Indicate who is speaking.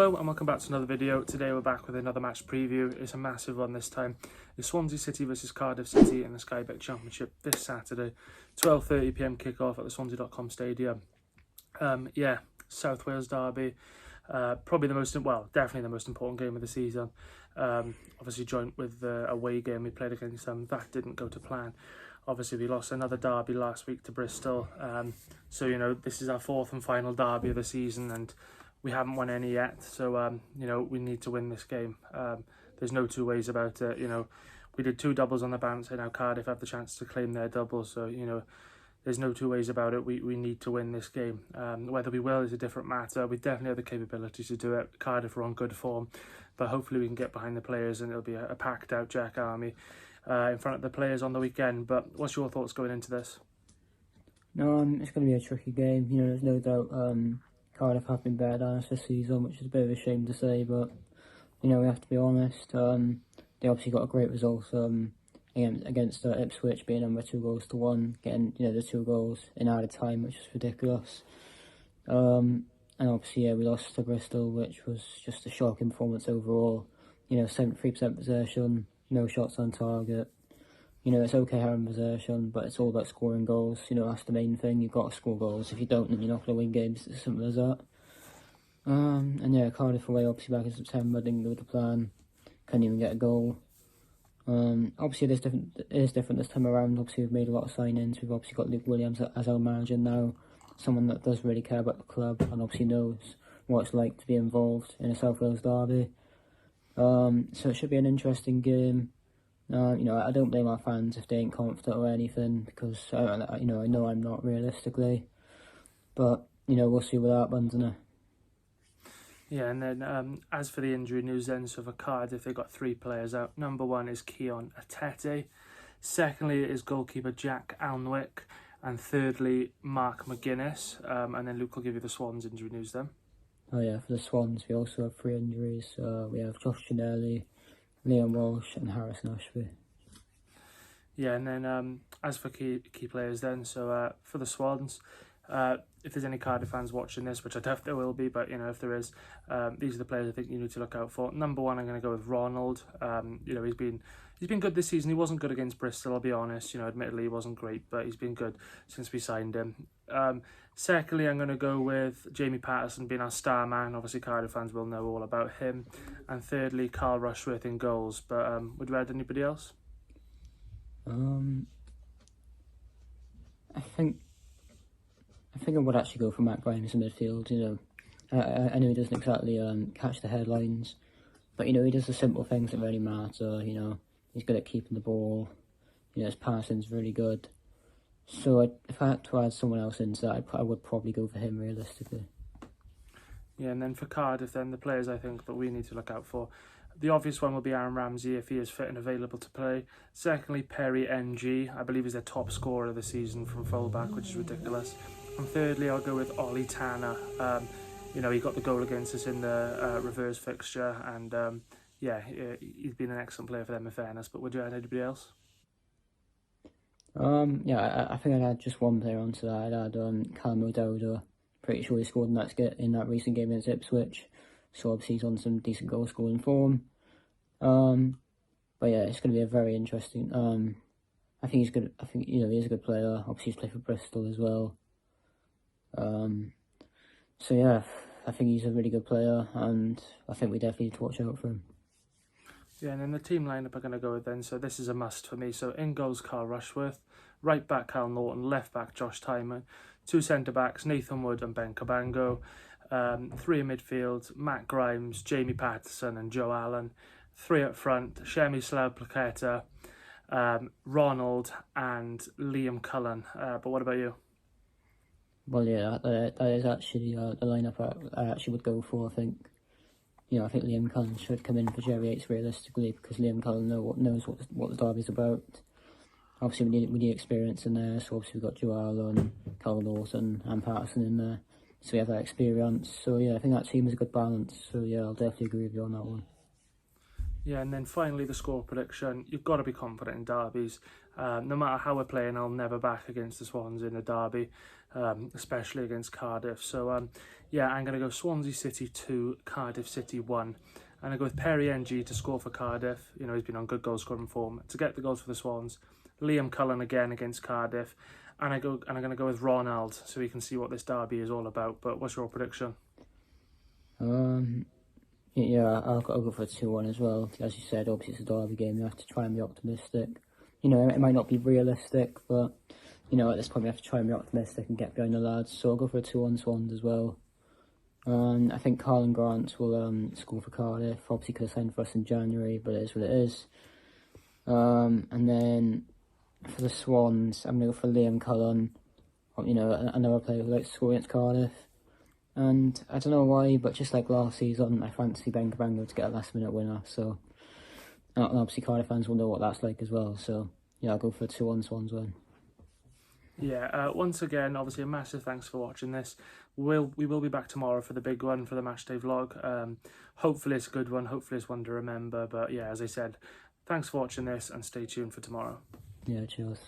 Speaker 1: Hello and welcome back to another video. Today we're back with another match preview. It's a massive one this time. It's Swansea City versus Cardiff City in the Sky Bet Championship this Saturday. 12:30 PM kickoff at the Swansea.com Stadium. South Wales derby. Probably definitely the most important game of the season. Obviously joint with the away game we played against them. That didn't go to plan. Obviously we lost another derby last week to Bristol. So this is our fourth and final derby of the season and we haven't won any yet, so we need to win this game. There's no two ways about it. We did 2 doubles on the bounce, and now Cardiff have the chance to claim their double. So there's no two ways about it. We need to win this game. Whether we will is a different matter. We definitely have the capability to do it. Cardiff are on good form, but hopefully we can get behind the players, and it'll be a packed out Jack Army in front of the players on the weekend. But what's your thoughts going into this?
Speaker 2: No, it's going to be a tricky game. There's no doubt. Cardiff have been better than us this season, which is a bit of a shame to say, but we have to be honest. They obviously got a great result against Ipswich, being number 2-1, getting the 2 goals in added time, which is ridiculous. And obviously, we lost to Bristol, which was just a shocking performance overall. 73% possession, no shots on target. It's okay having possession, but it's all about scoring goals. That's the main thing. You've got to score goals. If you don't, then you're not going to win games. It's as simple as that. Cardiff away, obviously back in September, didn't go to plan. Couldn't even get a goal. Obviously, it is different this time around. Obviously, we've made a lot of signings. We've obviously got Luke Williams as our manager now, someone that does really care about the club and obviously knows what it's like to be involved in a South Wales derby. So it should be an interesting game. I don't blame our fans if they ain't confident or anything, because I know I'm not realistically, but we'll see what happens, innit?
Speaker 1: Yeah, and then as for the injury news then, so for Cardiff, they've got 3 players out. Number 1 is Keon Atete. Secondly is goalkeeper Jack Alnwick. And thirdly, Mark McGuinness. And then Luke will give you the Swans injury news then.
Speaker 2: Oh yeah, for the Swans, we also have 3 injuries. We have Josh Ginnelly, Liam Walsh and Harrison Ashby.
Speaker 1: Yeah, and then as for key players then, so for the Swans, if there's any Cardiff fans watching this, which I doubt there will be, but if there is, these are the players I think you need to look out for. Number 1, I'm going to go with Ronald. He's been good this season. He wasn't good against Bristol, I'll be honest. Admittedly he wasn't great, but he's been good since we signed him. Secondly, I'm going to go with Jamie Patterson being our star man. Obviously Cardiff fans will know all about him. And thirdly, Carl Rushworth in goals. But would you add anybody else?
Speaker 2: I think I would actually go for Matt Grimes in midfield. I know he doesn't exactly catch the headlines, but he does the simple things that really matter. He's good at keeping the ball. His passing's really good. So if I had to add someone else into that, I would probably go for him realistically. Yeah,
Speaker 1: and then for Cardiff, then the players I think that we need to look out for. The obvious one will be Aaron Ramsey if he is fit and available to play. Secondly, Perry NG. I believe he's their top scorer of the season from fullback, which is ridiculous. And thirdly, I'll go with Ollie Tanner. He got the goal against us in the reverse fixture, and he's been an excellent player for them in fairness. But would you add anybody else?
Speaker 2: I think I'd add just one player onto that. I'd add Callum O'Dowda. Pretty sure he scored in that recent game against Ipswich, so obviously he's on some decent goal scoring form. But yeah, it's going to be a very interesting. I think he's good. I think he is a good player. Obviously he's played for Bristol as well. So yeah, I think he's a really good player, and I think we definitely need to watch out for him.
Speaker 1: Yeah, and then the team lineup are going to go with then, so this is a must for me. So in goals, Carl Rushworth. Right back, Cal Norton. Left back, Josh Tyman. 2 centre-backs, Nathan Wood and Ben Cabango. 3 in midfield, Matt Grimes, Jamie Patterson and Joe Allen. 3 up front, Shemi Slav-Plaqueta, Ronald and Liam Cullen. But what about you?
Speaker 2: Well, yeah, that is actually the lineup I actually would go for, I think. I think Liam Cullen should come in for Jerry Yates realistically, because Liam Cullen knows what the derby's about. Obviously, we need experience in there, so obviously we've got Joe Allen, Carl Norton and Patterson in there. So we have that experience. So yeah, I think that team is a good balance. So yeah, I'll definitely agree with you on that one.
Speaker 1: Yeah, and then finally the score prediction. You've got to be confident in derbies. No matter how we're playing, I'll never back against the Swans in a derby, especially against Cardiff. So, yeah, I'm going to go Swansea City 2, Cardiff City 1. And I go with Perry NG to score for Cardiff. You know, he's been on good goal scoring form. To get the goals for the Swans. Liam Cullen again against Cardiff. And I'm going to go with Ronald so we can see what this derby is all about. But what's your prediction?
Speaker 2: Yeah, I'll go for a 2-1 as well. As you said, obviously it's a derby game. You have to try and be optimistic. You know, it might not be realistic, but you know, at this point we have to try and be optimistic and get behind the lads. So I'll go for a 2-1 Swans as well. I think Carlin Grant will score for Cardiff. Obviously could have signed for us in January, but it is what it is. And then for the Swans, I'm going to go for Liam Cullen. You know, another player who likes to score against Cardiff. And I don't know why, but just like last season, I fancy Ben Cabango to get a last-minute winner. So, and obviously Cardiff fans will know what that's like as well. So, yeah, I'll go for a 2-1 Swans win.
Speaker 1: Yeah, once again, obviously a massive thanks for watching this. We will be back tomorrow for the big one, for the matchday vlog. Hopefully it's a good one, hopefully it's one to remember. But yeah, as I said, thanks for watching this and stay tuned for tomorrow.
Speaker 2: Yeah, cheers.